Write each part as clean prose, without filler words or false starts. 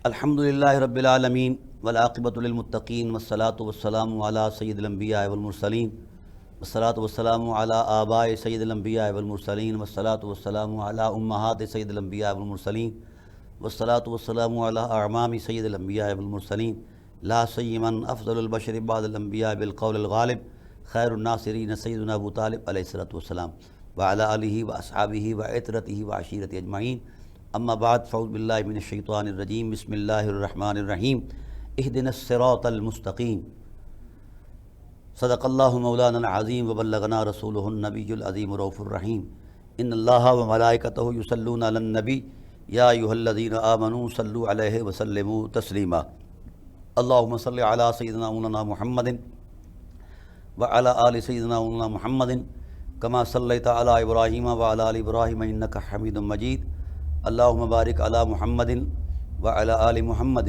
الحمدللہ رب العالمین والعاقبۃ للمتقین والصلاۃ والسلام علی سید الانبیاء والمرسلین والصلاۃ والسلام علی آباء سید الانبیاء والمرسلین والصلاۃ والسلام علی امہات سید الانبیاء والمرسلین والصلاۃ والسلام علی اعمام سید الانبیاء والمرسلین لا سیما افضل البشر بعد الانبیاء بالقول الغالب خیر الناصرین سیدنا ابو طالب علیہ الصلوۃ والسلام وعلی آلہ واصحابہ وعترتہ وعشیرتہ اجمعین اما بعد فاعوذ باللہ من الشیطان الرجیم بسم اللہ الرحمن الرحیم اہدنا الصراط المستقیم صدق اللہ مولانا العظیم وبلغنا رسولہ النبی العظیم الرؤوف الرحیم ان اللہ وملائکتہ یصلون علی النبی یا ایھا الذین آمنوا صلوا علیہ وسلموا تسلیما اللہم صل علی سیدنا مولانا محمد وعلی آل سیدنا مولانا محمد کما صلیت علی ابراہیم وعلی آل ابراہیم انک حمید مجید اللہم بارک علی محمد وعلی آل محمد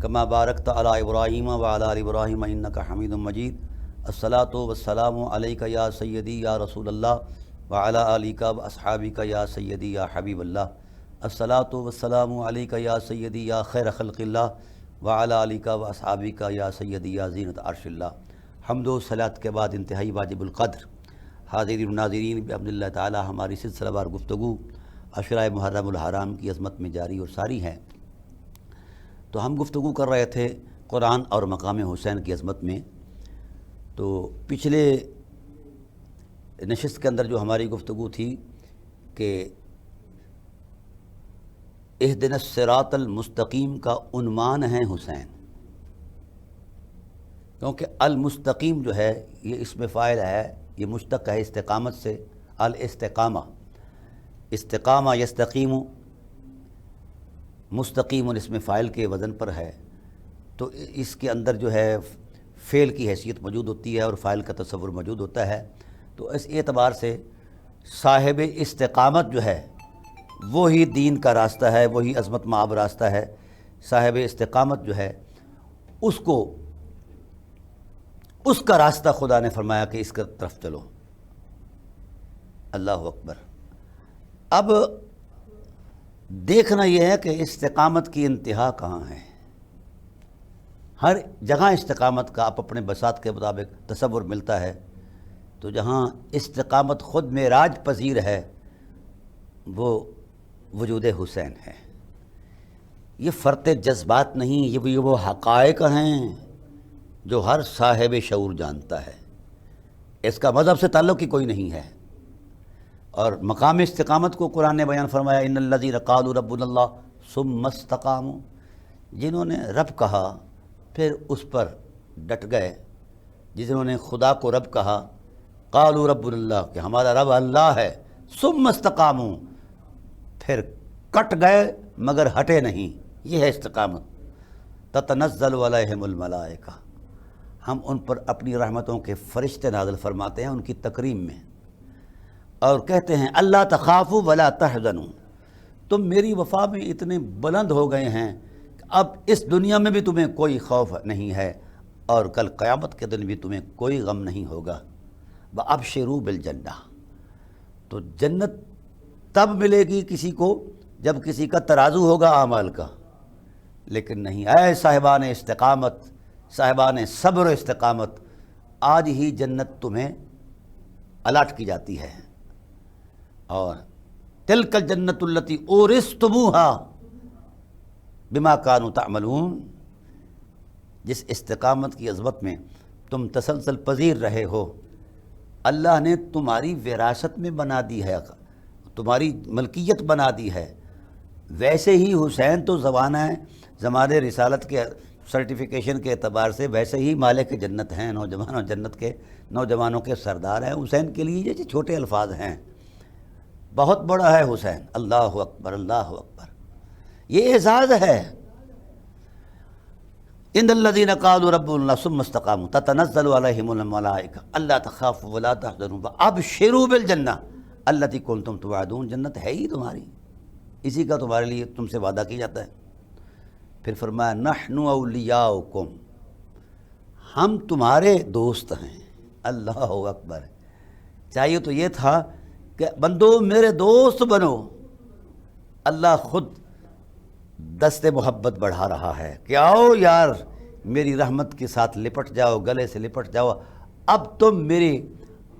کما بارکت علی ابراہیم وعلی آل ابراہیم انک حمید مجید الصلاۃ والسلام علیک یا سیدی یا رسول اللہ وعلی آلک واصحابک یا سیدی یا حبیب اللہ الصلاۃ والسلام علیک یا سیدی یا خیر خلق اللہ وعلی آلک واصحابک یا سیدی یا زینت عرش اللہ۔ حمد و صلاۃ کے بعد انتہائی واجب القدر حاضرین و ناظرین بحمد اللہ تعالی ہماری سلسلہ وار گفتگو عشرہ محرم الحرام کی عظمت میں جاری اور ساری ہے۔ تو ہم گفتگو کر رہے تھے قرآن اور مقام حسین کی عظمت میں۔ تو پچھلے نشست کے اندر جو ہماری گفتگو تھی کہ اہدنا الصراط المستقیم کا عنوان ہے حسین، کیونکہ المستقیم جو ہے یہ اسم فاعل ہے، یہ مشتق ہے استقامت سے، الاستقامہ، استقامہ یستقیم، مستقیم اسم فاعل کے وزن پر ہے، تو اس کے اندر جو ہے فعل کی حیثیت موجود ہوتی ہے اور فاعل کا تصور موجود ہوتا ہے۔ تو اس اعتبار سے صاحب استقامت جو ہے وہی دین کا راستہ ہے، وہی عظمت مآب راستہ ہے۔ صاحب استقامت جو ہے اس کا راستہ خدا نے فرمایا کہ اس کی طرف چلو۔ اللہ اکبر۔ اب دیکھنا یہ ہے کہ استقامت کی انتہا کہاں ہے۔ ہر جگہ استقامت کا اپنے بساط کے مطابق تصور ملتا ہے، تو جہاں استقامت خود معراج پذیر ہے وہ وجود حسین ہے۔ یہ فرط جذبات نہیں، یہ وہ حقائق ہیں جو ہر صاحب شعور جانتا ہے۔ اس کا مذہب سے تعلق ہی کوئی نہیں ہے۔ اور مقام استقامت کو قرآن نے بیان فرمایا، ان الذین قالوا ربنا اللہ ثم استقاموا، جنہوں نے رب کہا پھر اس پر ڈٹ گئے، جنہوں نے خدا کو رب کہا، قالوا ربنا اللہ کہ ہمارا رب اللہ ہے، ثم استقاموا پھر کٹ گئے مگر ہٹے نہیں، یہ ہے استقامت۔ تتنزل علیہم الملائکہ، ہم ان پر اپنی رحمتوں کے فرشتے نازل فرماتے ہیں ان کی تکریم میں، اور کہتے ہیں اللہ تخافوا ولا تحزنوا، تم میری وفا میں اتنے بلند ہو گئے ہیں کہ اب اس دنیا میں بھی تمہیں کوئی خوف نہیں ہے اور کل قیامت کے دن بھی تمہیں کوئی غم نہیں ہوگا۔ وابشروا بالجنہ، تو جنت تب ملے گی کسی کو جب کسی کا ترازو ہوگا اعمال کا، لیکن نہیں۔ اے صاحبان استقامت، صاحبان صبر و استقامت، آج ہی جنت تمہیں الاٹ کی جاتی ہے۔ اور تلک الجنت التی اورثتموہا بما کانوا تعملون، جس استقامت کی عظمت میں تم تسلسل پذیر رہے ہو، اللہ نے تمہاری وراثت میں بنا دی ہے، تمہاری ملکیت بنا دی ہے۔ ویسے ہی حسین تو زمانے رسالت کے سرٹیفیکیشن کے اعتبار سے ویسے ہی مالک جنت ہیں، نوجوانوں کے سردار ہیں۔ حسین کے لیے یہ چھوٹے الفاظ ہیں، بہت بڑا ہے حسین۔ اللہ اکبر، اللہ اکبر، یہ اعزاز ہے۔ ان الذین قالوا ربنا اللہ ثم استقاموا تتنزل علیہم الملائکہ الا تخافوا ولا تحزنوا وابشروا بالجنہ التی کنتم توعدون، جنت ہے ہی تمہاری، اسی کا تمہارے لیے تم سے وعدہ کیا جاتا ہے۔ پھر فرمایا نحن اولیاؤکم، ہم تمہارے دوست ہیں۔ اللہ اکبر۔ چاہیے تو یہ تھا کہ بندو میرے دوست بنو، اللہ خود دست محبت بڑھا رہا ہے کہ آؤ یار میری رحمت کے ساتھ لپٹ جاؤ، گلے سے لپٹ جاؤ، اب تم میری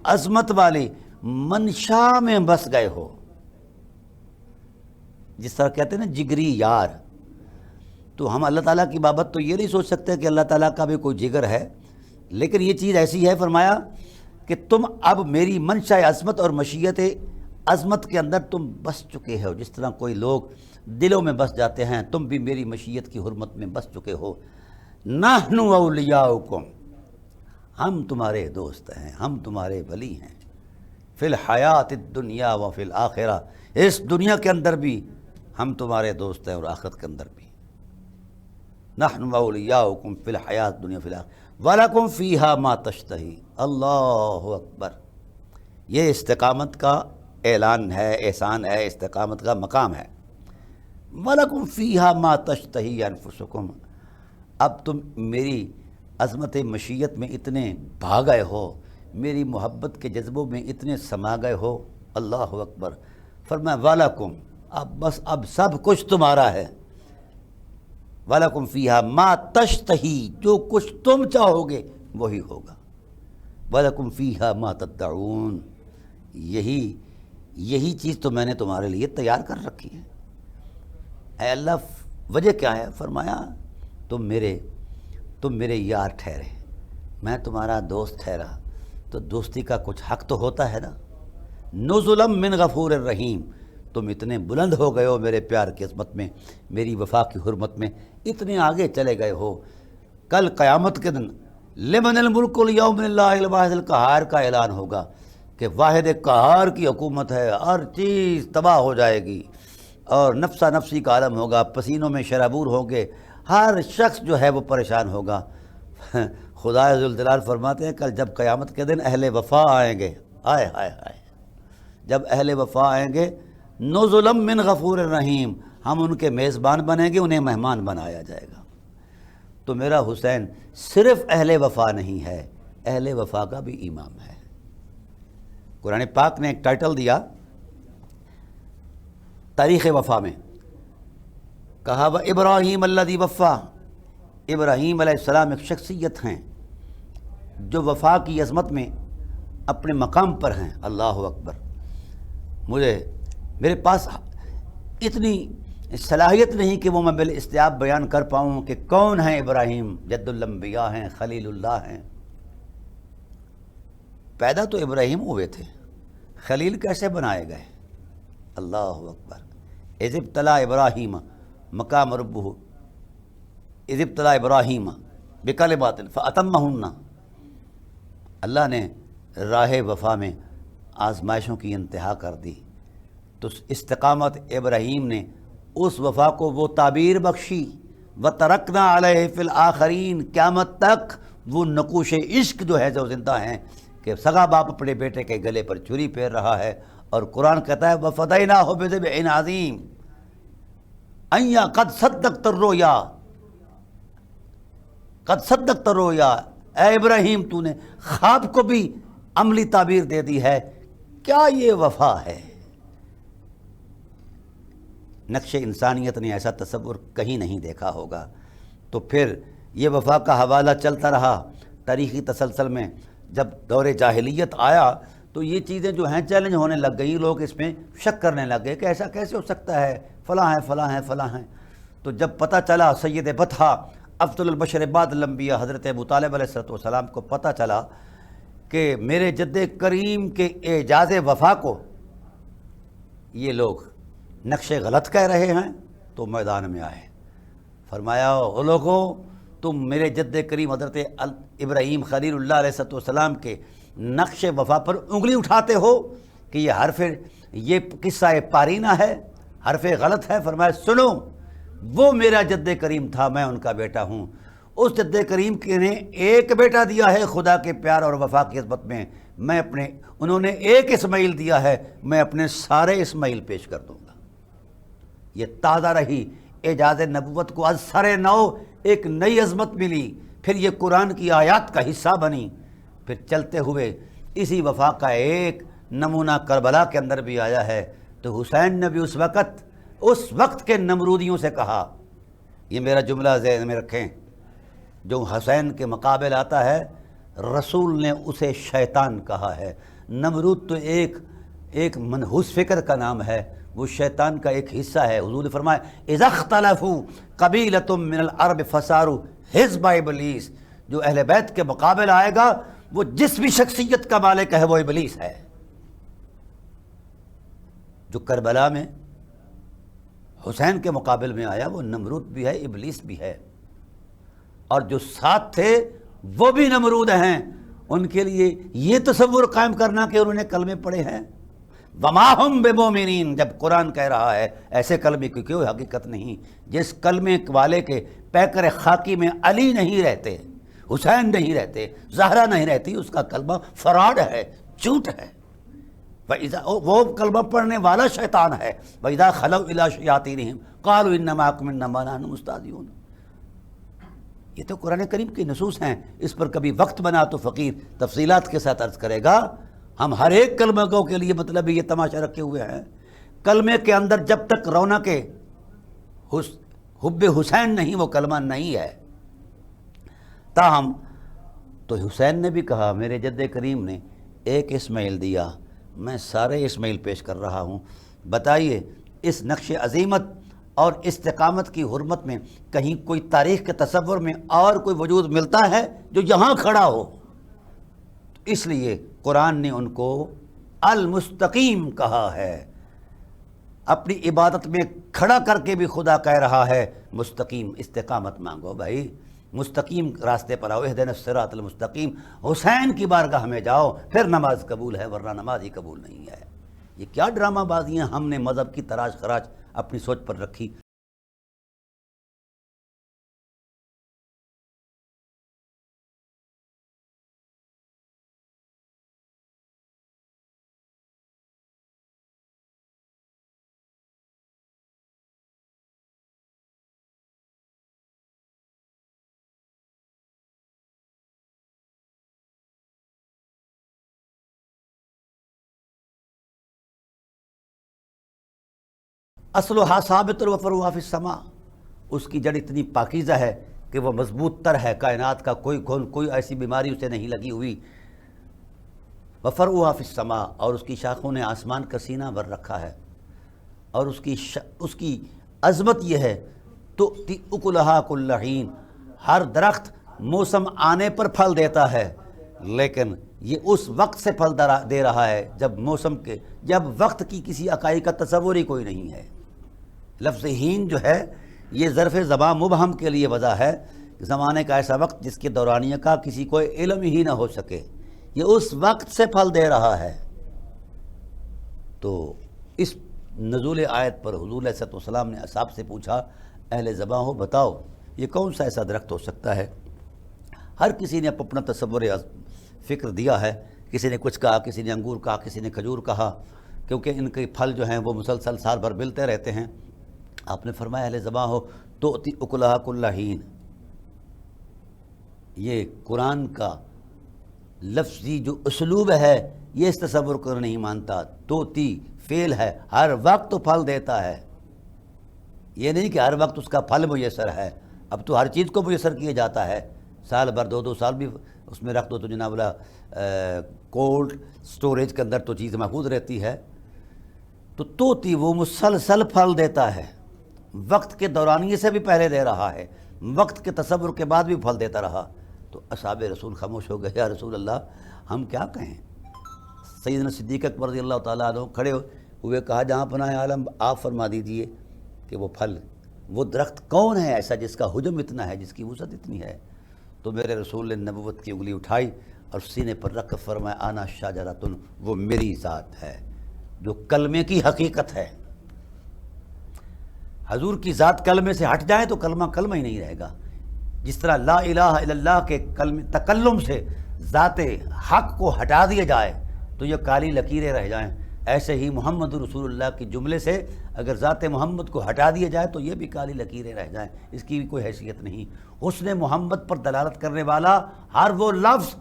عظمت والی منشا میں بس گئے ہو۔ جس طرح کہتے ہیں نا جگری یار، تو ہم اللہ تعالیٰ کی بابت تو یہ نہیں سوچ سکتے کہ اللہ تعالیٰ کا بھی کوئی جگر ہے، لیکن یہ چیز ایسی ہے، فرمایا کہ تم اب میری منشا عظمت اور مشیت عظمت کے اندر تم بس چکے ہو، جس طرح کوئی لوگ دلوں میں بس جاتے ہیں، تم بھی میری مشیت کی حرمت میں بس چکے ہو۔ نحن اولیاؤکم، ہم تمہارے دوست ہیں، ہم تمہارے ولی ہیں، فی الحیات الدنیا و فی الآخرہ، اس دنیا کے اندر بھی ہم تمہارے دوست ہیں اور آخرت کے اندر بھی۔ نحن اولیاؤکم فی الحیات الدنیا فی الآخرہ وَلَكُمْ فِيهَا مَا تَشْتَهِي۔ اللہ اکبر، یہ استقامت کا اعلان ہے، احسان ہے، استقامت کا مقام ہے۔ وَلَكُمْ فِيهَا مَا تَشْتَهِي أَنفُسُكُمْ، اب تم میری عظمت مشیت میں اتنے بھا گئے ہو، میری محبت کے جذبوں میں اتنے سما گئے ہو۔ اللہ اکبر، فرمایا وَلَكُمْ، اب سب کچھ تمہارا ہے۔ وَلَكُمْ فِيهَا مَا تَشْتَهِي، جو کچھ تم چاہو گے وہی ہوگا۔ وَلَكُمْ فِيهَا مَا تَدَّعُونَ، یہی چیز تو میں نے تمہارے لیے تیار کر رکھی ہے۔ اے اللہ، وجہ کیا ہے؟ فرمایا تم میرے یار ٹھہرے، میں تمہارا دوست ٹھہرا، تو دوستی کا کچھ حق تو ہوتا ہے نا۔ نزلا من غفور الرحیم، تم اتنے بلند ہو گئے ہو میرے پیار کی عظمت میں، میری وفا کی حرمت میں، اتنے آگے چلے گئے ہو۔ کل قیامت کے دن لمن الملک اليوم للہ الواحد القہار کا اعلان ہوگا کہ واحد قہار کی حکومت ہے، ہر چیز تباہ ہو جائے گی اور نفسا نفسی کا عالم ہوگا، پسینوں میں شرابور ہوں گے، ہر شخص جو ہے وہ پریشان ہوگا۔ خدا ذوالجلال فرماتے ہیں کل جب قیامت کے دن اہل وفا آئیں گے، ہائے ہائے ہائے، جب اہل وفا آئیں گے، نزلا من غفور الرحیم، ہم ان کے میزبان بنیں گے، انہیں مہمان بنایا جائے گا۔ تو میرا حسین صرف اہل وفا نہیں ہے، اہل وفا کا بھی امام ہے۔ قرآن پاک نے ایک ٹائٹل دیا تاریخ وفا میں، کہا وہ ابراہیم الذی وفا، ابراہیم علیہ السلام ایک شخصیت ہیں جو وفا کی عظمت میں اپنے مقام پر ہیں۔ اللہ اکبر، میرے پاس اتنی صلاحیت نہیں کہ وہ میں بالاستیاب بیان کر پاؤں کہ کون ہیں ابراہیم، جد الانبیاء ہیں، خلیل اللہ ہیں۔ پیدا تو ابراہیم ہوئے تھے، خلیل کیسے بنائے گئے؟ اللہ اکبر، اذ ابتلی ابراہیم مقام ربہ، اذ ابتلی ابراہیم بکلمات فاتمہن، اللہ نے راہ وفا میں آزمائشوں کی انتہا کر دی، تو استقامت ابراہیم نے اس وفا کو وہ تعبیر بخشی، وَتَرَكْنَا عَلَيْهِ فِي الْآخَرِينَ، قیامت تک وہ نقوش عشق جو ہے جو زندہ ہیں، کہ سگا باپ اپنے بیٹے کے گلے پر چھری پھیر رہا ہے، اور قرآن کہتا ہے وَفَدَيْنَاهُ بِذِبْحٍ عَظِيمٍ اَنْيَا قَدْ صَدَّقْتَ الرُّؤْيَا، قد صدقت الرؤیا، اے ابراہیم تو نے خواب کو بھی عملی تعبیر دے دی ہے۔ کیا یہ وفا ہے؟ نقش انسانیت نے ایسا تصور کہیں نہیں دیکھا ہوگا۔ تو پھر یہ وفا کا حوالہ چلتا رہا تاریخی تسلسل میں۔ جب دور جاہلیت آیا تو یہ چیزیں جو ہیں چیلنج ہونے لگ گئی، لوگ اس میں شک کرنے لگ گئے کہ ایسا کیسے ہو سکتا ہے، فلاں ہیں فلاں ہیں فلاں ہیں۔ تو جب پتہ چلا سید بطحہ افضل البشر بعد الانبیاء حضرت ابو طالب علیہ السلام کو پتہ چلا کہ میرے جد کریم کے اعجاز وفا کو یہ لوگ نقش غلط کہہ رہے ہیں، تو میدان میں آئے، فرمایا او لوگوں، تم میرے جد کریم حضرت ابراہیم خلیل اللہ علیہ السلام کے نقش وفا پر انگلی اٹھاتے ہو کہ یہ قصہ پارینہ ہے، حرف غلط ہے۔ فرمایا سنو، وہ میرا جد کریم تھا، میں ان کا بیٹا ہوں۔ اس جد کریم کے نے ایک بیٹا دیا ہے خدا کے پیار اور وفا کی عظمت میں، انہوں نے ایک اسماعیل دیا ہے، میں اپنے سارے اسماعیل پیش کر دوں گا۔ یہ تازہ رہی اعجاز نبوت کو از سر نو ایک نئی عظمت ملی، پھر یہ قرآن کی آیات کا حصہ بنی۔ پھر چلتے ہوئے اسی وفا کا ایک نمونہ کربلا کے اندر بھی آیا ہے۔ تو حسین نے بھی اس وقت اس وقت کے نمرودیوں سے کہا، یہ میرا جملہ ذہن میں رکھیں، جو حسین کے مقابل آتا ہے رسول نے اسے شیطان کہا ہے۔ نمرود تو ایک منحوس فکر کا نام ہے، وہ شیطان کا ایک حصہ ہے۔ حضور نے فرمایا اذا اختلفوا قبیلۃ من العرب فصاروا حزب ابلیس، جو اہل بیت کے مقابل آئے گا وہ جس بھی شخصیت کا مالک ہے وہ ابلیس ہے۔ جو کربلا میں حسین کے مقابل میں آیا وہ نمرود بھی ہے، ابلیس بھی ہے، اور جو ساتھ تھے وہ بھی نمرود ہیں۔ ان کے لیے یہ تصور قائم کرنا کہ انہوں نے کلمے پڑھے ہیں، وما ہم بمومنین، جب قرآن کہہ رہا ہے ایسے کلمے کی کوئی حقیقت نہیں۔ جس کلمے والے کے پیکر خاکی میں علی نہیں رہتے، حسین نہیں رہتے، زہرا نہیں رہتی، اس کا کلمہ فراڈ ہے، جھوٹ ہے۔ وہ کلمہ پڑھنے والا شیطان ہے۔ وَإِذَا خَلَوْا إِلَىٰ شَيَاطِینِهِمْ قَالُوا إِنَّا مَعَكُمْ إِنَّمَا نَحْنُ مُسْتَهْزِئُونَ۔ یہ تو قرآن کریم کی نصوص ہیں، اس پر کبھی وقت بنا تو فقیر تفصیلات کے ساتھ عرض کرے گا۔ ہم ہر ایک کلمہ کو کے لیے مطلب یہ تماشا رکھے ہوئے ہیں۔ کلمے کے اندر جب تک رونق حب حسین نہیں وہ کلمہ نہیں ہے۔ تاہم تو حسین نے بھی کہا میرے جد کریم نے ایک اسماعیل دیا، میں سارے اسماعیل پیش کر رہا ہوں۔ بتائیے اس نقش عظیمت اور استقامت کی حرمت میں کہیں کوئی تاریخ کے تصور میں اور کوئی وجود ملتا ہے جو یہاں کھڑا ہو؟ اس لیے قرآن نے ان کو المستقیم کہا ہے۔ اپنی عبادت میں کھڑا کر کے بھی خدا کہہ رہا ہے مستقیم، استقامت مانگو بھائی، مستقیم راستے پر آؤ، اہدنا الصراط المستقیم۔ حسین کی بارگاہ میں جاؤ پھر نماز قبول ہے، ورنہ نماز ہی قبول نہیں ہے۔ یہ کیا ڈرامہ بازیاں ہم نے مذہب کی تراش خراش اپنی سوچ پر رکھی۔ اصلھا ثابت و فروعھا فی السماء، اس کی جڑ اتنی پاکیزہ ہے کہ وہ مضبوط تر ہے، کائنات کا کوئی ایسی بیماری اسے نہیں لگی ہوئی۔ وفروعھا فی السماء، اور اس کی شاخوں نے آسمان کا سینہ بھر رکھا ہے، اور اس کی عظمت یہ ہے تؤتی اکلھا کل حین، ہر درخت موسم آنے پر پھل دیتا ہے، لیکن یہ اس وقت سے پھل دے رہا ہے جب وقت کی کسی اکائی کا تصور ہی کوئی نہیں ہے۔ لفظ ہین جو ہے یہ ظرف زمان مبہم کے لیے وضع ہے، زمانے کا ایسا وقت جس کے دورانیہ کا کسی کو علم ہی نہ ہو سکے، یہ اس وقت سے پھل دے رہا ہے۔ تو اس نزول آیت پر حضور علیہ الصلوۃ والسلام نے اصحاب سے پوچھا اہل زباں ہو بتاؤ یہ کون سا ایسا درخت ہو سکتا ہے؟ ہر کسی نے اپنا تصور فکر دیا ہے، کسی نے کچھ کہا، کسی نے انگور کہا، کسی نے کھجور کہا، کیونکہ ان کے پھل جو ہیں وہ مسلسل سال بھر ملتے رہتے ہیں۔ آپ نے فرمایا اہل زباں ہو تؤتی اکلھا کل حین، یہ قرآن کا لفظی جو اسلوب ہے یہ اس تصور کو نہیں مانتا۔ توتی فعل ہے، ہر وقت پھل دیتا ہے، یہ نہیں کہ ہر وقت اس کا پھل میسر ہے۔ اب تو ہر چیز کو میسر کیا جاتا ہے، سال بھر دو سال بھی اس میں رکھ دو تو جناب کولڈ سٹوریج کے اندر تو چیز محفوظ رہتی ہے۔ تو توتی وہ مسلسل پھل دیتا ہے، وقت کے دورانیے سے بھی پہلے دے رہا ہے، وقت کے تصور کے بعد بھی پھل دیتا رہا۔ تو اصحاب رسول خاموش ہو گئے، یا رسول اللہ ہم کیا کہیں؟ سیدنا صدیق اکبر رضی اللہ تعالیٰ عنہ کھڑے ہوئے کہا جہاں پناہ عالم آپ فرما دیجئے کہ وہ پھل، وہ درخت کون ہے ایسا جس کا حجم اتنا ہے، جس کی وسعت اتنی ہے؟ تو میرے رسول نے نبوت کی انگلی اٹھائی اور سینے پر رکھ فرمایا انا شجرۃ، وہ میری ذات ہے جو کلمے کی حقیقت ہے۔ حضور کی ذات کلمے سے ہٹ جائے تو کلمہ کلمہ ہی نہیں رہے گا۔ جس طرح لا الہ الا اللہ کے تکلم سے ذات حق کو ہٹا دیا جائے تو یہ کالی لکیریں رہ جائیں، ایسے ہی محمد رسول اللہ کے جملے سے اگر ذات محمد کو ہٹا دیا جائے تو یہ بھی کالی لکیریں رہ جائیں، اس کی بھی کوئی حیثیت نہیں۔ حسن محمد پر دلالت کرنے والا ہر وہ لفظ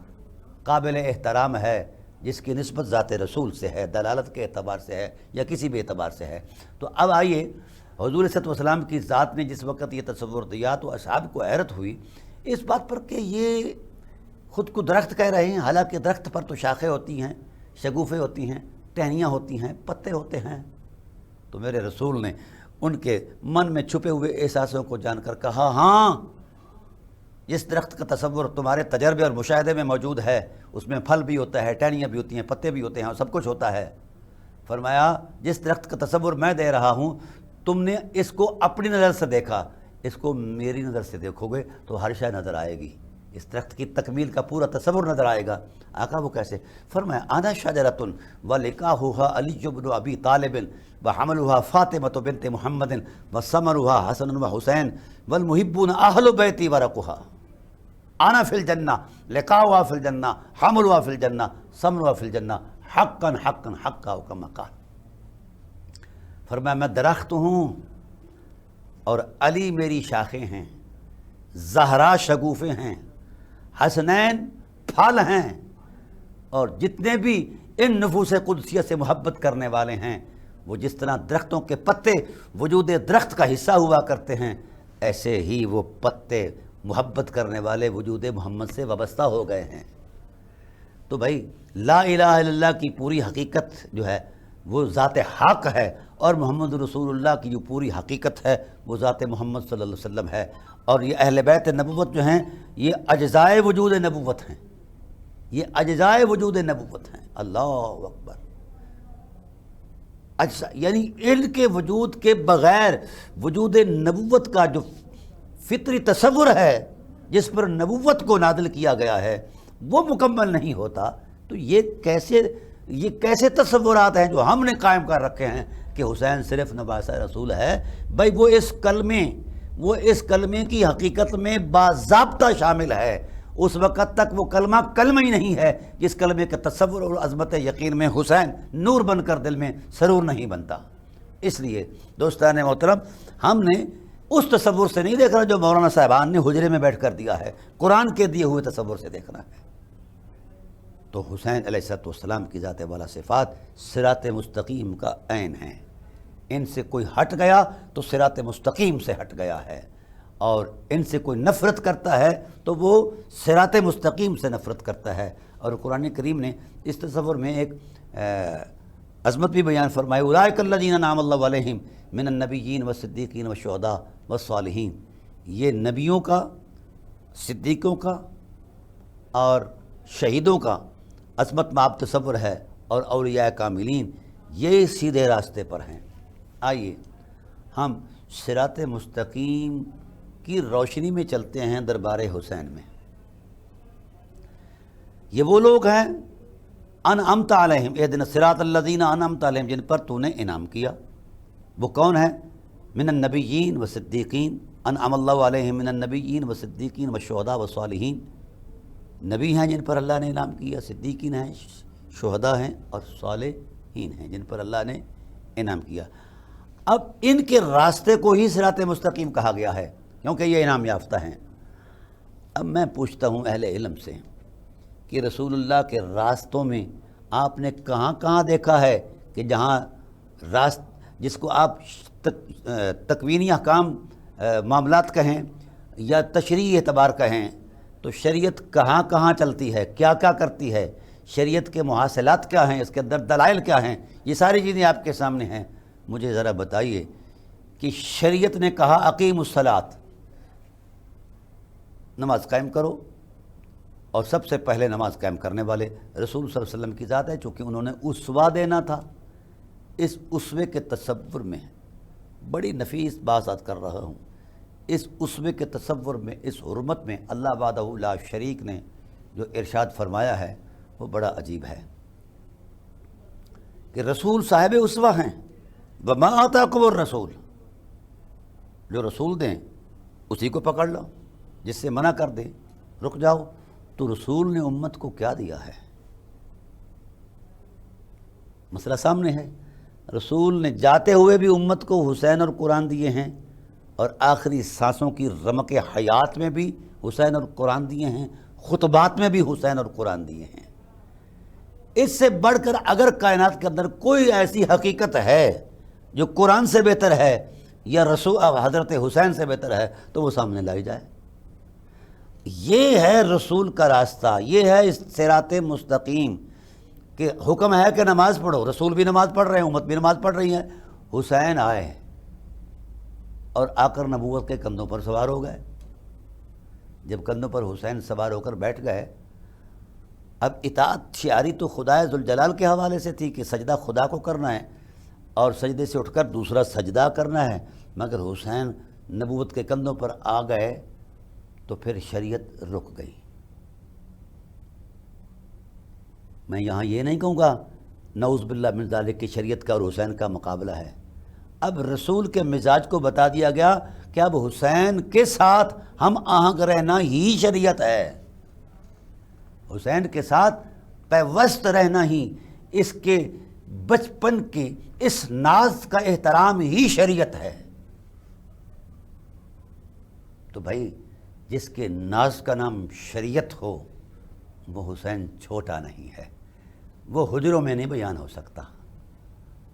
قابل احترام ہے جس کی نسبت ذات رسول سے ہے، دلالت کے اعتبار سے ہے یا کسی بھی اعتبار سے ہے۔ تو اب آئیے حضور صلی اللہ علیہ وسلم کی ذات نے جس وقت یہ تصور دیا تو اصحاب کو حیرت ہوئی اس بات پر کہ یہ خود کو درخت کہہ رہے ہیں، حالانکہ درخت پر تو شاخیں ہوتی ہیں، شگوفے ہوتی ہیں، ٹہنیاں ہوتی ہیں، پتے ہوتے ہیں۔ تو میرے رسول نے ان کے من میں چھپے ہوئے احساسوں کو جان کر کہا، ہاں جس درخت کا تصور تمہارے تجربے اور مشاہدے میں موجود ہے اس میں پھل بھی ہوتا ہے، ٹہنیاں بھی ہوتی ہیں، پتے بھی ہوتے ہیں، اور سب کچھ ہوتا ہے۔ فرمایا جس درخت کا تصور میں دے رہا ہوں تم نے اس کو اپنی نظر سے دیکھا، اس کو میری نظر سے دیکھو گے تو ہر شے نظر آئے گی، اس درخت کی تکمیل کا پورا تصور نظر آئے گا۔ آقا وہ کیسے؟ فرمایا انا شجرۃ ولقاؤھا علی بن ابی طالب وحملھا فاطمۃ بنت محمد وثمرھا حسن وحسین والمحبون اہل بیتی ورقھا، انا فی الجنہ لقاؤھا فی الجنہ حملھا فی الجنہ ثمرھا فی الجنہ حقا حقا حقا کما قال۔ فرمایا میں درخت ہوں اور علی میری شاخیں ہیں، زہرا شگوفے ہیں، حسنین پھل ہیں، اور جتنے بھی ان نفوس قدسیہ سے محبت کرنے والے ہیں وہ جس طرح درختوں کے پتے وجود درخت کا حصہ ہوا کرتے ہیں ایسے ہی وہ پتے محبت کرنے والے وجود محمد سے وابستہ ہو گئے ہیں۔ تو بھائی لا الہ الا اللہ کی پوری حقیقت جو ہے وہ ذات حق ہے، اور محمد رسول اللہ کی جو پوری حقیقت ہے وہ ذات محمد صلی اللہ علیہ وسلم ہے، اور یہ اہل بیت نبوت جو ہیں یہ اجزائے وجود نبوت ہیں، یہ اجزائے وجود نبوت ہیں۔ اللہ اکبر! یعنی ان کے وجود کے بغیر وجود نبوت کا جو فطری تصور ہے جس پر نبوت کو نازل کیا گیا ہے وہ مکمل نہیں ہوتا۔ تو یہ کیسے تصورات ہیں جو ہم نے قائم کر رکھے ہیں کہ حسین صرف نواسہ رسول ہے؟ بھائی وہ اس کلمے کی حقیقت میں باضابطہ شامل ہے، اس وقت تک وہ کلمہ ہی نہیں ہے جس کلمے کے تصور اور عظمت یقین میں حسین نور بن کر دل میں سرور نہیں بنتا۔ اس لیے دوستان محترم ہم نے اس تصور سے نہیں دیکھنا جو مولانا صاحبان نے حجرے میں بیٹھ کر دیا ہے، قرآن کے دیے ہوئے تصور سے دیکھنا ہے۔ تو حسین علیہ السلام کی ذات والا صفات صراط مستقیم کا عین ہیں، ان سے کوئی ہٹ گیا تو صراط مستقیم سے ہٹ گیا ہے، اور ان سے کوئی نفرت کرتا ہے تو وہ صراط مستقیم سے نفرت کرتا ہے۔ اور قرآن کریم نے اس تصور میں ایک عظمت بھی بیان فرمائی، اولئک الذین انعم اللہ علیہم من النبیین والصدیقین والشہداء والصالحین، یہ نبیوں کا، صدیقوں کا اور شہیدوں کا عظمت مآب تصور ہے، اور اولیاء کاملین یہ سیدھے راستے پر ہیں۔ آئیے ہم صراط مستقیم کی روشنی میں چلتے ہیں دربار حسین میں۔ یہ وہ لوگ ہیں انعمت علیہم اہدنا الصراط الذین انعمت علیہم، جن پر تو نے انعام کیا۔ وہ کون ہیں؟ من النبیین والصدیقین، انعم اللہ علیہم من النبیین والصدیقین والشہداء والصالحین، نبی ہیں جن پر اللہ نے انعام کیا، صدیقین ہیں، شہداء ہیں، اور صالحین ہیں جن پر اللہ نے انعام کیا۔ اب ان کے راستے کو ہی صراط مستقیم کہا گیا ہے کیونکہ یہ انعام یافتہ ہیں۔ اب میں پوچھتا ہوں اہل علم سے کہ رسول اللہ کے راستوں میں آپ نے کہاں کہاں دیکھا ہے کہ جہاں جس کو آپ تکوینی احکام معاملات کہیں یا تشریعی اعتبار کہیں تو شریعت کہاں کہاں چلتی ہے، کیا کیا کرتی ہے، شریعت کے محاصلات کیا ہیں، اس کے اندر دلائل کیا ہیں، یہ ساری چیزیں آپ کے سامنے ہیں۔ مجھے ذرا بتائیے کہ شریعت نے کہا اقیم الصلاۃ، نماز قائم کرو، اور سب سے پہلے نماز قائم کرنے والے رسول صلی اللہ علیہ وسلم کی ذات ہے، چونکہ انہوں نے اسوہ دینا تھا۔ اس اسوے کے تصور میں بڑی نفیس بات کر رہا ہوں، اس اسوے کے تصور میں، اس حرمت میں اللہ وحدہ لا شریک نے جو ارشاد فرمایا ہے وہ بڑا عجیب ہے کہ رسول صاحب اسوہ ہیں، وما آتاکم الرسول، جو رسول دیں اسی کو پکڑ لو، جس سے منع کر دیں رک جاؤ۔ تو رسول نے امت کو کیا دیا ہے؟ مسئلہ سامنے ہے۔ رسول نے جاتے ہوئے بھی امت کو حسین اور قرآن دیے ہیں، اور آخری سانسوں کی رمق حیات میں بھی حسین اور قرآن دیے ہیں، خطبات میں بھی حسین اور قرآن دیے ہیں۔ اس سے بڑھ کر اگر کائنات کے اندر کوئی ایسی حقیقت ہے جو قرآن سے بہتر ہے یا رسول حضرت حسین سے بہتر ہے تو وہ سامنے لائی جائے۔ یہ ہے رسول کا راستہ، یہ ہے اس صراط مستقیم کہ حکم ہے کہ نماز پڑھو، رسول بھی نماز پڑھ رہے ہیں، امت بھی نماز پڑھ رہی ہے۔ حسین آئے اور آ کر نبوت کے کندھوں پر سوار ہو گئے۔ جب کندھوں پر حسین سوار ہو کر بیٹھ گئے، اب اطاعت شعاری تو خدائے ذوالجلال کے حوالے سے تھی کہ سجدہ خدا کو کرنا ہے اور سجدے سے اٹھ کر دوسرا سجدہ کرنا ہے، مگر حسین نبوت کے کندھوں پر آ گئے تو پھر شریعت رک گئی۔ میں یہاں یہ نہیں کہوں گا نعوذ باللہ من ذالک کی شریعت کا اور حسین کا مقابلہ ہے، اب رسول کے مزاج کو بتا دیا گیا کہ اب حسین کے ساتھ ہم آہنگ رہنا ہی شریعت ہے، حسین کے ساتھ پیوست رہنا ہی، اس کے بچپن کے اس ناز کا احترام ہی شریعت ہے۔ تو بھائی جس کے ناز کا نام شریعت ہو وہ حسین چھوٹا نہیں ہے، وہ حجروں میں نہیں بیان ہو سکتا،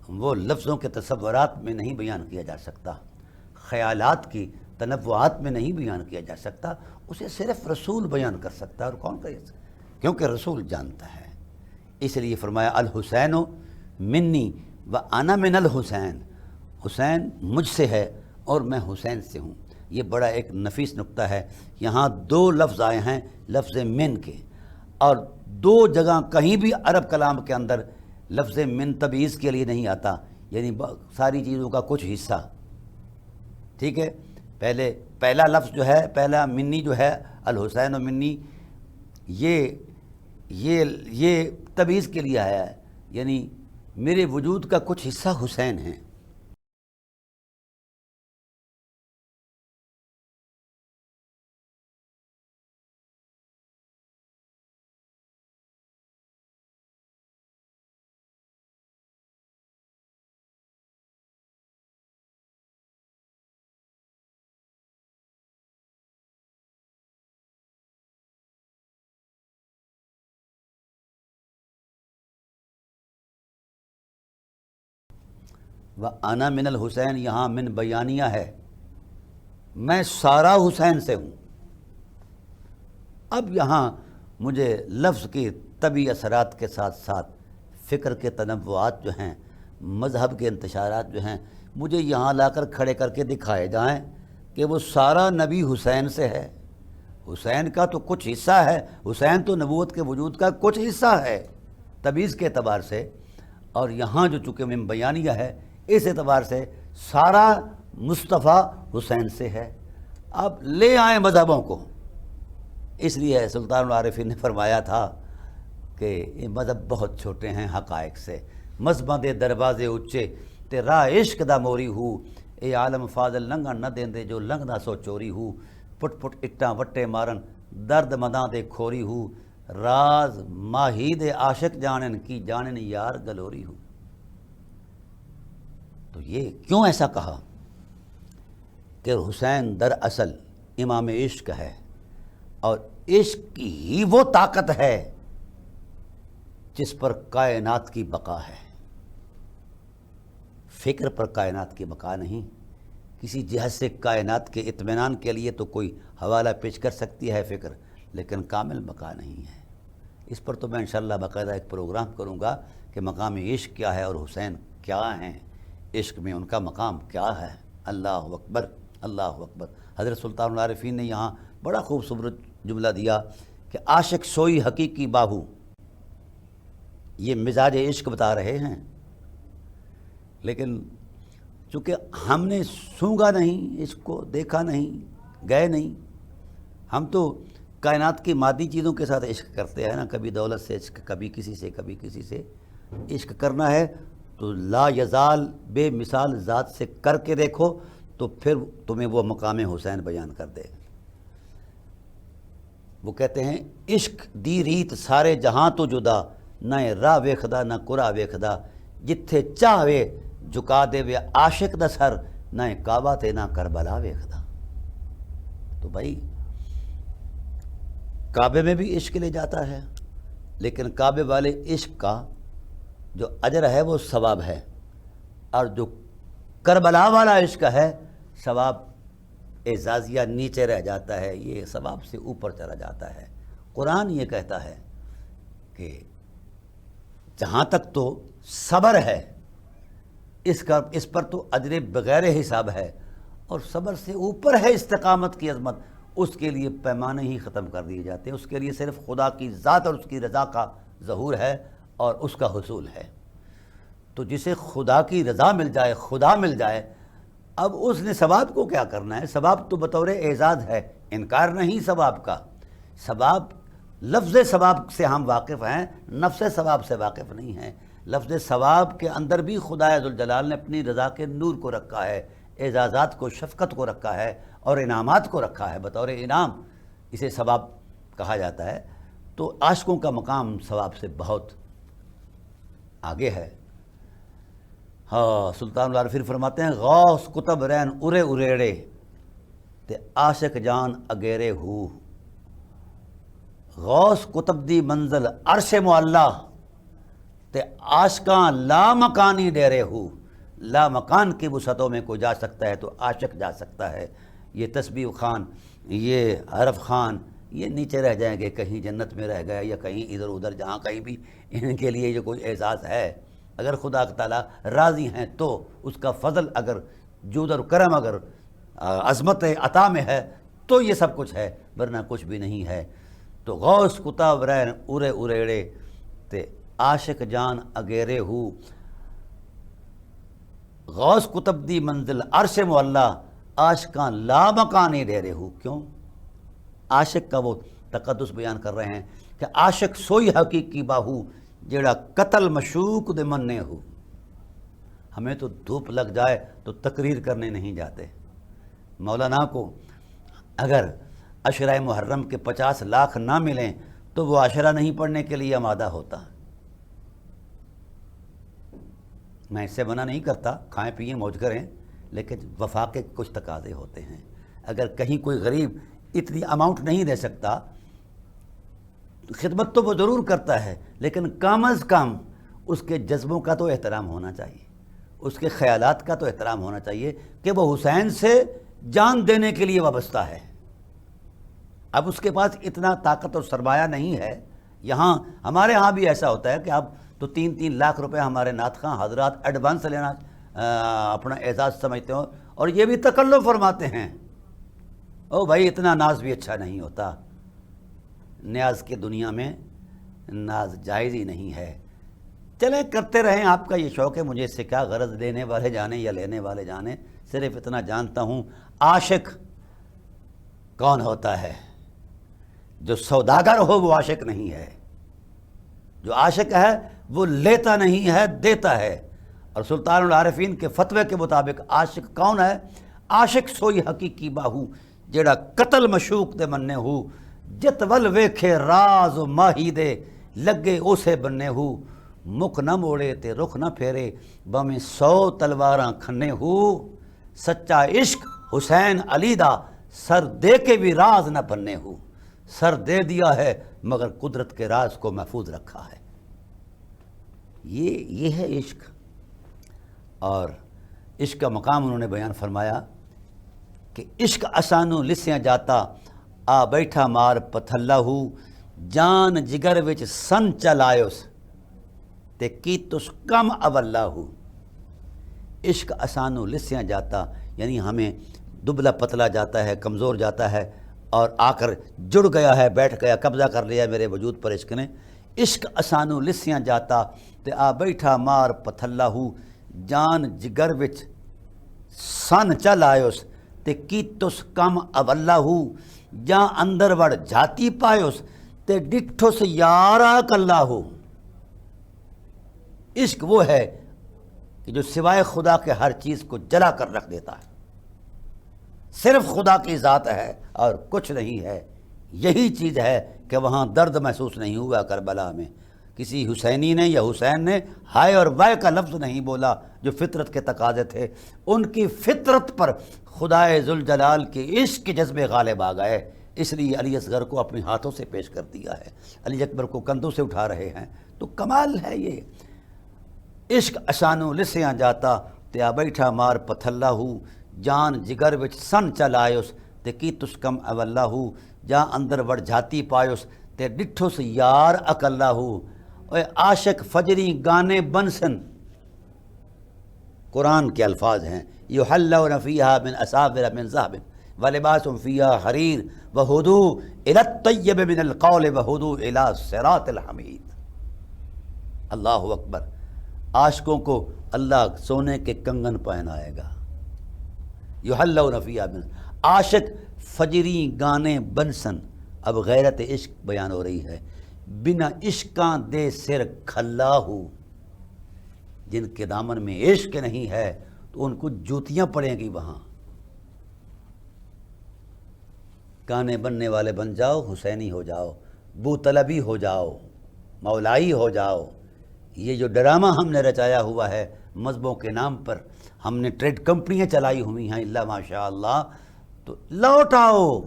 وہ لفظوں کے تصورات میں نہیں بیان کیا جا سکتا، خیالات کی تنوعات میں نہیں بیان کیا جا سکتا، اسے صرف رسول بیان کر سکتا ہے، اور کون کر سکتا؟ کیونکہ رسول جانتا ہے۔ اس لیے فرمایا الحسین منی و انا من الحسین، حسین مجھ سے ہے اور میں حسین سے ہوں۔ یہ بڑا ایک نفیس نکتہ ہے، یہاں دو لفظ آئے ہیں لفظ من کے، اور دو جگہ کہیں بھی عرب کلام کے اندر لفظ من تبعیض کے لیے نہیں آتا، یعنی ساری چیزوں کا کچھ حصہ، ٹھیک ہے۔ پہلا لفظ جو ہے، پہلا منی جو ہے الحسین و منی، یہ تبعیض کے لیے آیا ہے، یعنی میرے وجود کا کچھ حصہ حسین ہیں۔ وَأَنَا مِنَ الْحُسَيْن، یہاں من بیانیہ ہے، میں سارا حسین سے ہوں۔ اب یہاں مجھے لفظ کی طبعی اثرات کے ساتھ ساتھ فکر کے تنوعات جو ہیں، مذہب کے انتشارات جو ہیں، مجھے یہاں لا کر کھڑے کر کے دکھائے جائیں کہ وہ سارا نبی حسین سے ہے، حسین کا تو کچھ حصہ ہے، حسین تو نبوت کے وجود کا کچھ حصہ ہے تبعیض کے اعتبار سے، اور یہاں جو چونکہ من بیانیہ ہے اس اعتبار سے سارا مصطفیٰ حسین سے ہے۔ اب لے آئیں مذہبوں کو، اس لیے سلطان العارفین نے فرمایا تھا کہ یہ مذہب بہت چھوٹے ہیں حقائق سے، مذہباں دے دروازے اچے تے راہ عشق دا موری ہو، اے عالم فاضل لنگن نہ دیندے جو لنگنا سو چوری ہو، پٹ پٹ اٹاں وٹے مارن درد مداں دے کھوری ہو، راز ماہی دے عاشق جانن کی جانن یار گلوری ہو۔ تو یہ کیوں ایسا کہا کہ حسین در اصل امام عشق ہے، اور عشق کی ہی وہ طاقت ہے جس پر کائنات کی بقا ہے، فکر پر کائنات کی بقا نہیں۔ کسی جہت سے کائنات کے اطمینان کے لیے تو کوئی حوالہ پیش کر سکتی ہے فکر، لیکن کامل بقا نہیں ہے۔ اس پر تو میں انشاءاللہ باقاعدہ ایک پروگرام کروں گا کہ مقام عشق کیا ہے اور حسین کیا ہیں، عشق میں ان کا مقام کیا ہے۔ اللہ اکبر، اللہ اکبر۔ حضرت سلطان العارفین نے یہاں بڑا خوبصورت جملہ دیا کہ عاشق سوئی حقیقی باہو، یہ مزاج عشق بتا رہے ہیں، لیکن چونکہ ہم نے سونگا نہیں، عشق کو دیکھا نہیں، گئے نہیں، ہم تو کائنات کی مادی چیزوں کے ساتھ عشق کرتے ہیں نا، کبھی دولت سے عشق، کبھی کسی سے، کبھی کسی سے۔ عشق کرنا ہے تو لا یزال بے مثال ذات سے کر کے دیکھو تو پھر تمہیں وہ مقام حسین بیان کر دے۔ وہ کہتے ہیں عشق دی ریت سارے جہاں تو جدا، نہ راہ ویکھدا نہ قرا ویکھدا، جتھے چاہوے جھکا دے وے عاشق دا سر، نہ کعبہ تے نہ کربلا ویکھدا۔ تو بھائی کعبے میں بھی عشق لے جاتا ہے، لیکن کعبے والے عشق کا جو اجر ہے وہ ثواب ہے، اور جو کربلا والا عشق ہے، ثواب اعزازیہ نیچے رہ جاتا ہے، یہ ثواب سے اوپر چلا جاتا ہے۔ قرآن یہ کہتا ہے کہ جہاں تک تو صبر ہے اس پر تو اجر بغیر حساب ہے، اور صبر سے اوپر ہے استقامت کی عظمت، اس کے لیے پیمانے ہی ختم کر دیے جاتے ہیں، اس کے لیے صرف خدا کی ذات اور اس کی رضا کا ظہور ہے اور اس کا حصول ہے۔ تو جسے خدا کی رضا مل جائے، خدا مل جائے، اب اس نے ثواب کو کیا کرنا ہے؟ ثواب تو بطور اعزاز ہے، انکار نہیں ثواب کا۔ ثواب، لفظ ثواب سے ہم واقف ہیں، نفس ثواب سے واقف نہیں ہیں۔ لفظ ثواب کے اندر بھی خدا ذوالجلال نے اپنی رضا کے نور کو رکھا ہے، اعزازات کو، شفقت کو رکھا ہے اور انعامات کو رکھا ہے، بطور انعام اسے ثواب کہا جاتا ہے۔ تو عاشقوں کا مقام ثواب سے بہت آگے ہے۔ ہاں، سلطان العارفین فرماتے ہیں، غوث کتب رین ارے اریڑے تے عاشق جان اگیرے ہو۔ غوث کتب دی منزل عرش معلا تے عاشقاں لا مکانی ڈیرے ہو۔ لا مکان کی وسعتوں میں کوئی جا سکتا ہے تو عاشق جا سکتا ہے۔ یہ تسبیح خان، یہ حرف خان، یہ نیچے رہ جائیں گے، کہیں جنت میں رہ گئے یا کہیں ادھر ادھر، جہاں کہیں بھی ان کے لیے یہ کوئی اعزاز ہے۔ اگر خدا تعالیٰ راضی ہیں تو اس کا فضل، اگر جود اور کرم، اگر عظمت عطا میں ہے تو یہ سب کچھ ہے، ورنہ کچھ بھی نہیں ہے۔ تو غوث کتب رین ارے اریڑے تے عاشق جان اگیرے ہو۔ غوث کتب دی منزل عرش معلا عاشقاں لا مکانی ڈیرے ہو۔ کیوں؟ عاشق کا وہ تقدس بیان کر رہے ہیں کہ عاشق سوئی حقیقی باہو جیڑا قتل مشوق دے مننے ہو۔ ہمیں تو دھوپ لگ جائے تو تقریر کرنے نہیں جاتے۔ مولانا کو اگر عشرہ محرم کے 50 لاکھ نہ ملیں تو وہ عشرہ نہیں پڑھنے کے لیے آمادہ ہوتا۔ میں اس سے منع نہیں کرتا، کھائیں پئیں موج کریں، لیکن وفا کے کچھ تقاضے ہوتے ہیں۔ اگر کہیں کوئی غریب اتنی اماؤنٹ نہیں دے سکتا، خدمت تو وہ ضرور کرتا ہے، لیکن کم از کم اس کے جذبوں کا تو احترام ہونا چاہیے، اس کے خیالات کا تو احترام ہونا چاہیے کہ وہ حسین سے جان دینے کے لیے وابستہ ہے۔ اب اس کے پاس اتنا طاقت اور سرمایہ نہیں ہے۔ یہاں ہمارے ہاں بھی ایسا ہوتا ہے کہ اب تو 3-3 لاکھ روپے ہمارے نعت خواں حضرات ایڈوانس لینا اپنا اعزاز سمجھتے ہو، اور یہ بھی تکلف فرماتے ہیں، او بھائی اتنا ناز بھی اچھا نہیں ہوتا، نیاز کی دنیا میں ناز جائز ہی نہیں ہے۔ چلیں کرتے رہیں، آپ کا یہ شوق ہے، مجھے اس سے کیا غرض، دینے والے جانے یا لینے والے جانے۔ صرف اتنا جانتا ہوں، عاشق کون ہوتا ہے؟ جو سوداگر ہو وہ عاشق نہیں ہے۔ جو عاشق ہے وہ لیتا نہیں ہے، دیتا ہے۔ اور سلطان العارفین کے فتوے کے مطابق عاشق کون ہے؟ عاشق سوئی حقیقی باہو جیڑا قتل مشوق دے مننے ہو، جت ول ویکھے راز و ماہی دے لگے اسے بننے ہو، مکھ نہ موڑے تے رخ نہ پھیرے بمیں 100 تلواراں کھنے ہو، سچا عشق حسین علی دا سر دے کے بھی راز نہ بننے ہو۔ سر دے دیا ہے مگر قدرت کے راز کو محفوظ رکھا ہے۔ یہ ہے عشق۔ اور عشق کا مقام انہوں نے بیان فرمایا کہ عشق اسانو لسیاں جاتا آ بیٹھا مار پتھلا ہو، جان جگر وچ سن چلایوس تے کیتس کم اولا ہو۔ عشق اسانو لسیاں جاتا یعنی ہمیں دبلا پتلا جاتا ہے، کمزور جاتا ہے، اور آ کر جڑ گیا ہے، بیٹھ گیا، قبضہ کر لیا میرے وجود پر عشق نے۔ عشق اسانو لسیاں جاتا تے آ بیٹھا مار پتھلا ہو، جان جگر وچ سن چل آیوس تے کیتس کم اولا ہو، جاں اندر وڑ جاتی پایوس تے ڈٹھوس یارا کلا ہو۔ عشق وہ ہے کہ جو سوائے خدا کے ہر چیز کو جلا کر رکھ دیتا ہے، صرف خدا کی ذات ہے اور کچھ نہیں ہے۔ یہی چیز ہے کہ وہاں درد محسوس نہیں ہوا کربلا میں، کسی حسینی نے یا حسین نے ہائے اور وائے کا لفظ نہیں بولا جو فطرت کے تقاضے تھے۔ ان کی فطرت پر خدائے ذوالجلال کے عشق کے جذبے غالب آ گئے، اس لیے علی اصغر کو اپنے ہاتھوں سے پیش کر دیا ہے، علی اکبر کو کندھوں سے اٹھا رہے ہیں۔ تو کمال ہے یہ عشق اشانو لسیاں جاتا تے بیٹھا مار پتھلا ہو جان جگر وچ سن چل آیوس تے کی تشکم اولا ہو جا اندر وڑ جھاتی پایوس تے ڈٹھوس یار اکلا ہو اے عاشق فجری گانے بنسن. قرآن کے الفاظ ہیں یحلون فیہا من اساور من ذہب ولباسهم فیہا حریر وہدوا الی الطیب من القول وہدوا الی صراط الحمید. اللہ اکبر. عاشقوں کو اللہ سونے کے کنگن پہنائے گا. یحلون فیہا من عاشق فجری گانے بنسن. اب غیرت عشق بیان ہو رہی ہے. بنا عشقاں دے سر کھلا ہو. جن کے دامن میں عشق نہیں ہے تو ان کو جوتیاں پڑیں گی وہاں. گانے بننے والے بن جاؤ، حسینی ہو جاؤ، بو طلبی ہو جاؤ، مولائی ہو جاؤ. یہ جو ڈرامہ ہم نے رچایا ہوا ہے مذہبوں کے نام پر، ہم نے ٹریڈ کمپنیاں چلائی ہوئی ہیں اللہ ماشاء اللہ، تو لوٹ آؤ.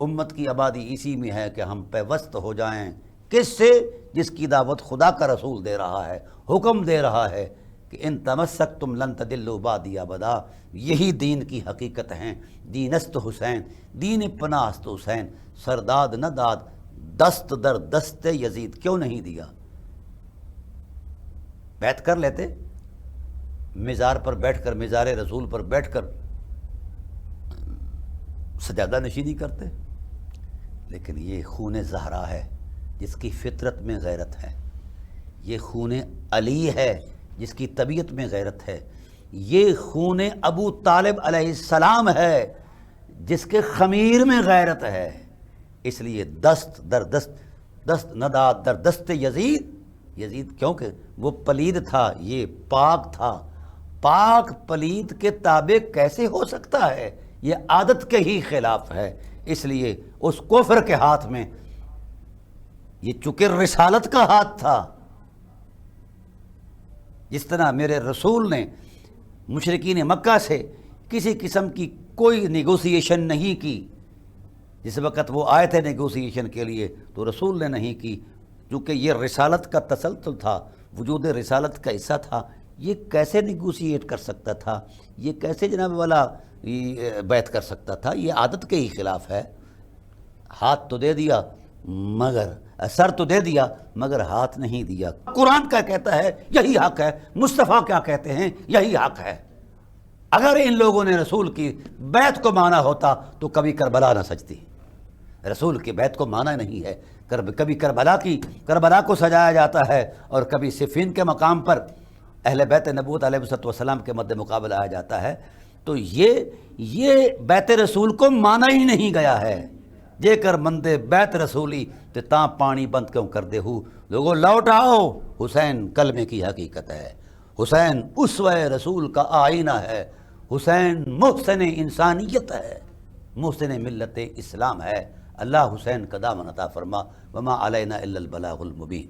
امت کی آبادی اسی میں ہے کہ ہم پیوست ہو جائیں. کس سے؟ جس کی دعوت خدا کا رسول دے رہا ہے، حکم دے رہا ہے کہ ان تمسکتم لن تضلوا بعدی ابدا. یہی دین کی حقیقت ہیں. دین است حسین، دین پناہ است حسین. سرداد نہ داد دست در دست یزید کیوں نہیں دیا؟ بیعت کر لیتے، مزار پر بیٹھ کر، مزار رسول پر بیٹھ کر سجادہ نشینی کرتے. لیکن یہ خون زہرا ہے جس کی فطرت میں غیرت ہے. یہ خون علی ہے جس کی طبیعت میں غیرت ہے. یہ خون ابو طالب علیہ السلام ہے جس کے خمیر میں غیرت ہے. اس لیے دست در دست، دست نداد در دست یزید. یزید کیونکہ وہ پلید تھا، یہ پاک تھا. پاک پلید کے تابع کیسے ہو سکتا ہے؟ یہ عادت کے ہی خلاف ہے. اس لیے اس کفر کے ہاتھ میں، یہ چونکہ رسالت کا ہاتھ تھا. جس طرح میرے رسول نے مشرکین مکہ سے کسی قسم کی کوئی نیگوسیشن نہیں کی. جس وقت وہ آئے تھے نیگوسیشن کے لیے تو رسول نے نہیں کی، چونکہ یہ رسالت کا تسلسل تھا، وجود رسالت کا حصہ تھا. یہ کیسے نیگوسیٹ کر سکتا تھا؟ یہ کیسے جناب والا بیعت کر سکتا تھا؟ یہ عادت کے ہی خلاف ہے. ہاتھ تو دے دیا مگر سر تو دے دیا مگر ہاتھ نہیں دیا. قرآن کیا کہتا ہے؟ یہی حق ہے. مصطفیٰ کیا کہتے ہیں؟ یہی حق ہے. اگر ان لوگوں نے رسول کی بیعت کو مانا ہوتا تو کبھی کربلا نہ سجتی. رسول کی بیعت کو مانا نہیں ہے. کبھی کربلا کو سجایا جاتا ہے اور کبھی صفین کے مقام پر اہل بیت نبوت علیہ السلام کے مد مقابل آیا جاتا ہے. تو یہ بیت رسول کو مانا ہی نہیں گیا ہے. جے کر مندے بیت رسولی تے تاں پانی بند کیوں کر دے ہو. لوگوں لوٹ آؤ. حسین کلمے کی حقیقت ہے. حسین اسوہ رسول کا آئینہ ہے. حسین محسن انسانیت ہے، محسن ملت اسلام ہے. اللہ حسین کا دامن عطا فرما. وما علینا الا البلاغ المبین.